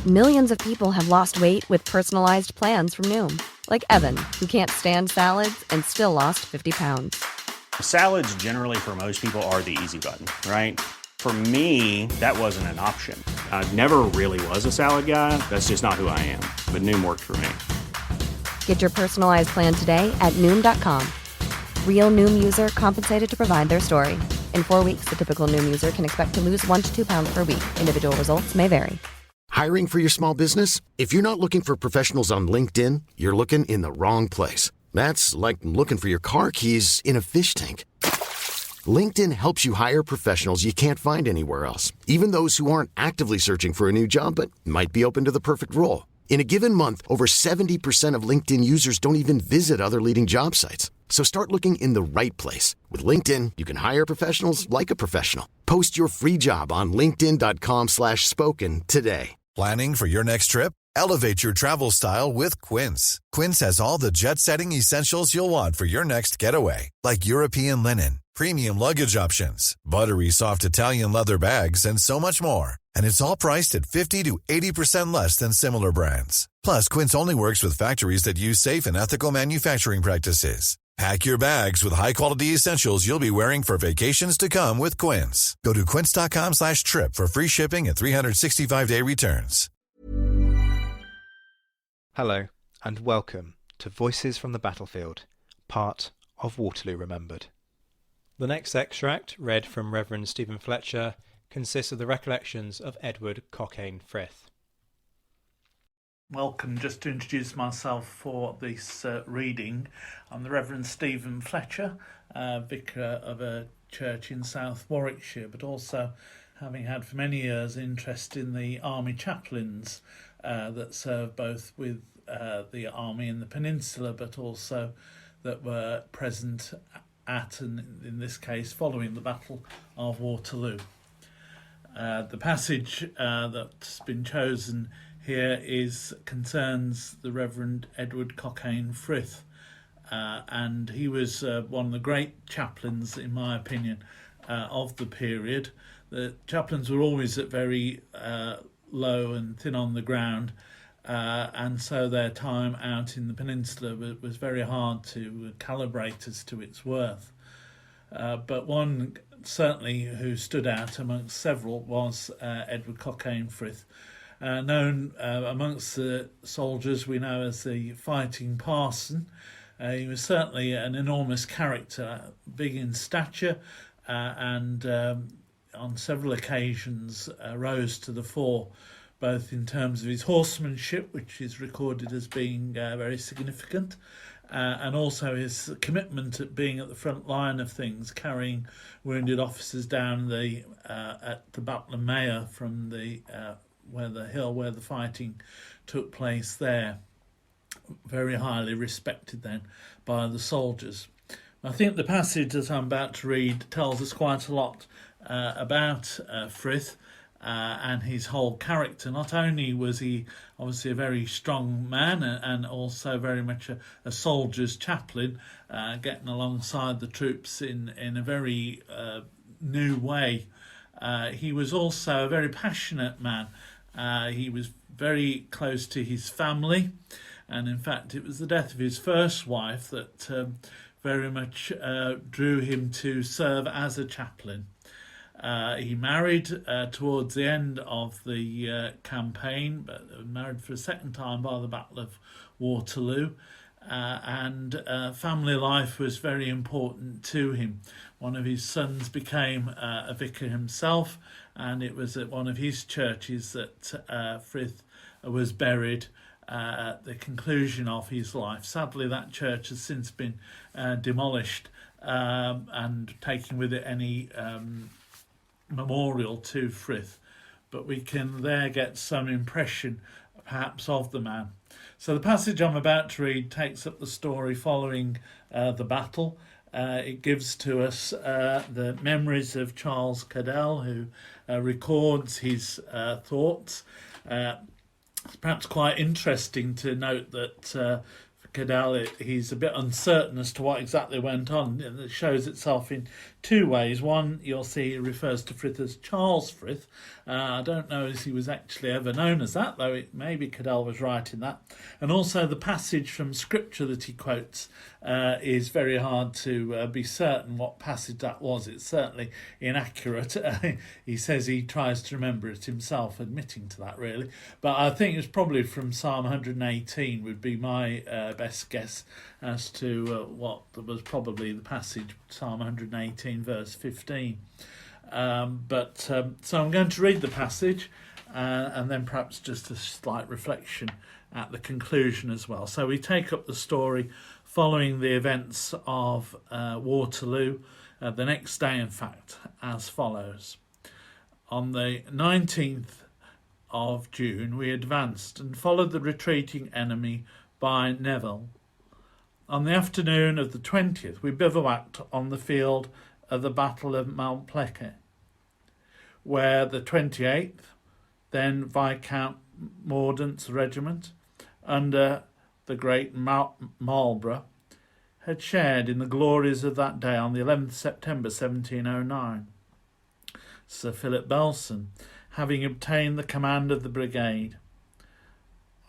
Millions of people have lost weight with personalized plans from Noom. Like Evan, who can't stand salads and still lost 50 pounds. Salads generally for most people are the easy button, right? For me, that wasn't an option. I never really was a salad guy. That's just not who I am. But Noom worked for me. Get your personalized plan today at Noom.com. Real Noom user compensated to provide their story. In 4 weeks, the typical Noom user can expect to lose 1 to 2 pounds per week. Individual results may vary. Hiring for your small business? If you're not looking for professionals on LinkedIn, you're looking in the wrong place. That's like looking for your car keys in a fish tank. LinkedIn helps you hire professionals you can't find anywhere else, even those who aren't actively searching for a new job but might be open to the perfect role. In a given month, over 70% of LinkedIn users don't even visit other leading job sites. So start looking in the right place. With LinkedIn, you can hire professionals like a professional. Post your free job on linkedin.com/spoken today. Planning for your next trip? Elevate your travel style with Quince. Quince has all the jet-setting essentials you'll want for your next getaway, like European linen, premium luggage options, buttery soft Italian leather bags, and so much more. And it's all priced at 50 to 80% less than similar brands. Plus, Quince only works with factories that use safe and ethical manufacturing practices. Pack your bags with high-quality essentials you'll be wearing for vacations to come with Quince. Go to quince.com/trip for free shipping and 365-day returns. Hello, and welcome to Voices from the Battlefield, part of Waterloo Remembered. The next extract, read from Reverend Stephen Fletcher, consists of the recollections of Edward Cochrane Frith. Welcome. Just to introduce myself for this reading, I'm the Reverend Stephen Fletcher, vicar of a church in South Warwickshire, but also having had for many years interest in the army chaplains that serve both with the army in the peninsula, but also that were present at, and in this case, following the Battle of Waterloo. The passage that's been chosen here concerns the Reverend Edward Cochrane Frith, and he was one of the great chaplains, in my opinion, of the period. The chaplains were always at very low and thin on the ground, and so their time out in the peninsula was very hard to calibrate as to its worth. But one certainly who stood out amongst several was Edward Cochrane Frith, known amongst the soldiers we know as the Fighting Parson. He was certainly an enormous character, big in stature, and on several occasions rose to the fore, both in terms of his horsemanship, which is recorded as being very significant, and also his commitment at being at the front line of things, carrying wounded officers down at the Battle of Mayer from where the fighting took place there. Very highly respected then by the soldiers. I think the passage that I'm about to read tells us quite a lot about Frith and his whole character. Not only was he obviously a very strong man and also very much a soldier's chaplain, getting alongside the troops in a very new way, he was also a very passionate man. He was very close to his family, and in fact it was the death of his first wife that very much drew him to serve as a chaplain. He married towards the end of the campaign, but married for a second time by the Battle of Waterloo, and family life was very important to him. One of his sons became a vicar himself, and it was at one of his churches that Frith was buried at the conclusion of his life. Sadly, that church has since been demolished and taken with it any memorial to Frith, but we can there get some impression perhaps of the man. So the passage I'm about to read takes up the story following the battle. It gives to us the memories of Charles Cadell, who records his thoughts. It's perhaps quite interesting to note that Cadell, he's a bit uncertain as to what exactly went on. It shows itself in two ways. One, you'll see he refers to Frith as Charles Frith. I don't know if he was actually ever known as that, though maybe Cadell was right in that. And also the passage from Scripture that he quotes is very hard to be certain what passage that was. It's certainly inaccurate. He says he tries to remember it himself, admitting to that, really. But I think it's probably from Psalm 118 would be my best guess as to what was probably the passage, Psalm 118, verse 15. So I'm going to read the passage and then perhaps just a slight reflection at the conclusion as well. So we take up the story following the events of Waterloo, the next day, in fact, as follows. On the 19th of June, we advanced and followed the retreating enemy by Neville. On the afternoon of the 20th, we bivouacked on the field of the Battle of Malplaquet, where the 28th, then Viscount Mordaunt's regiment, under the great Marlborough, had shared in the glories of that day on the 11th September 1709. Sir Philip Belson, having obtained the command of the brigade,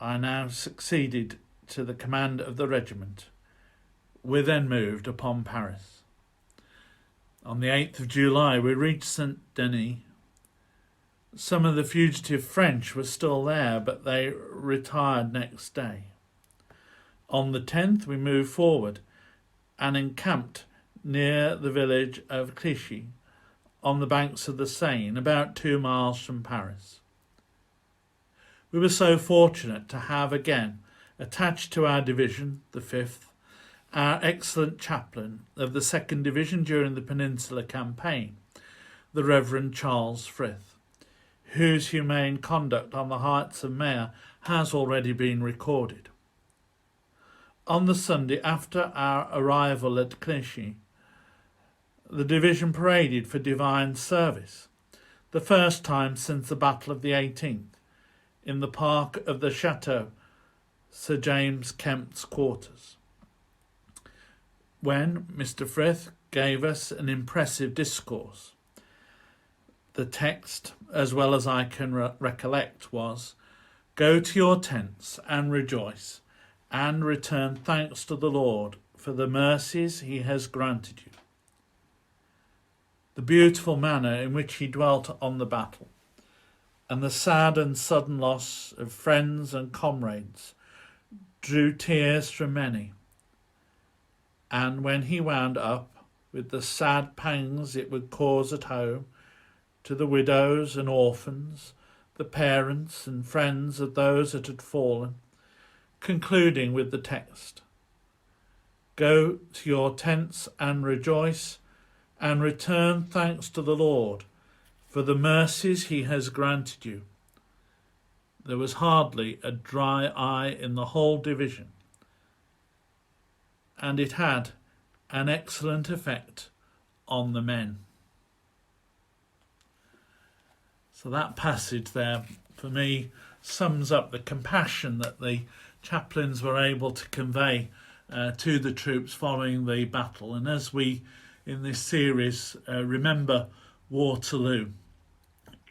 I now succeeded to the command of the regiment. We then moved upon Paris. On the 8th of July, we reached Saint-Denis. Some of the fugitive French were still there, but they retired next day. On the 10th, we moved forward and encamped near the village of Clichy, on the banks of the Seine, about 2 miles from Paris. We were so fortunate to have again attached to our division, the 5th, our excellent chaplain of the 2nd Division during the Peninsular Campaign, the Reverend Charles Frith, whose humane conduct on the heights of Mayer has already been recorded. On the Sunday after our arrival at Clichy, the division paraded for divine service, the first time since the Battle of the 18th, in the park of the Chateau, Sir James Kempt's quarters, when Mr. Frith gave us an impressive discourse. The text, as well as I can recollect, was, "Go to your tents and rejoice, and return thanks to the Lord for the mercies he has granted you." The beautiful manner in which he dwelt on the battle, and the sad and sudden loss of friends and comrades, drew tears from many. And when he wound up with the sad pangs it would cause at home, to the widows and orphans, the parents and friends of those that had fallen, concluding with the text, "Go to your tents and rejoice, and return thanks to the Lord for the mercies he has granted you," there was hardly a dry eye in the whole division, and it had an excellent effect on the men. So that passage there, for me, sums up the compassion that the chaplains were able to convey to the troops following the battle. And as we, in this series, remember Waterloo,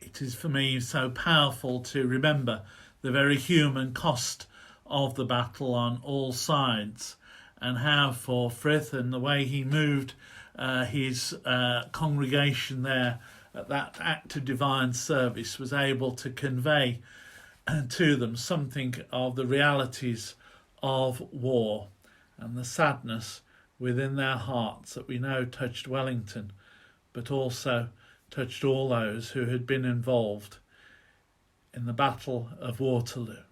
it is for me so powerful to remember the very human cost of the battle on all sides, and how for Frith and the way he moved his congregation there at that act of divine service was able to convey to them something of the realities of war and the sadness within their hearts that we know touched Wellington, but also touched all those who had been involved in the Battle of Waterloo.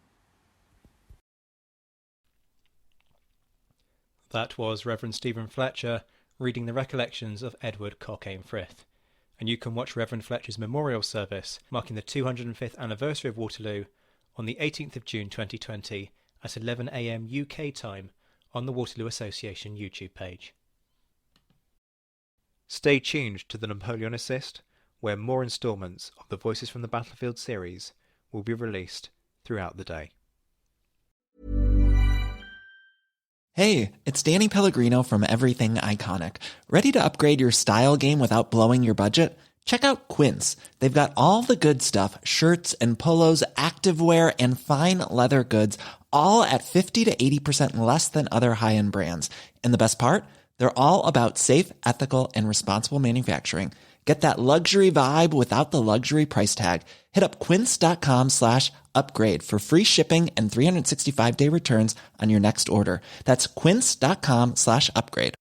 That was Reverend Stephen Fletcher reading the recollections of Edward Cochrane Frith. And you can watch Reverend Fletcher's memorial service marking the 205th anniversary of Waterloo on the 18th of June 2020 at 11 a.m. UK time on the Waterloo Association YouTube page. Stay tuned to the Napoleonicist, where more instalments of the Voices from the Battlefield series will be released throughout the day. Hey, it's Danny Pellegrino from Everything Iconic. Ready to upgrade your style game without blowing your budget? Check out Quince. They've got all the good stuff, shirts and polos, activewear, and fine leather goods, all at 50 to 80% less than other high-end brands. And the best part? They're all about safe, ethical, and responsible manufacturing. Get that luxury vibe without the luxury price tag. Hit up quince.com/upgrade for free shipping and 365-day returns on your next order. That's quince.com/upgrade.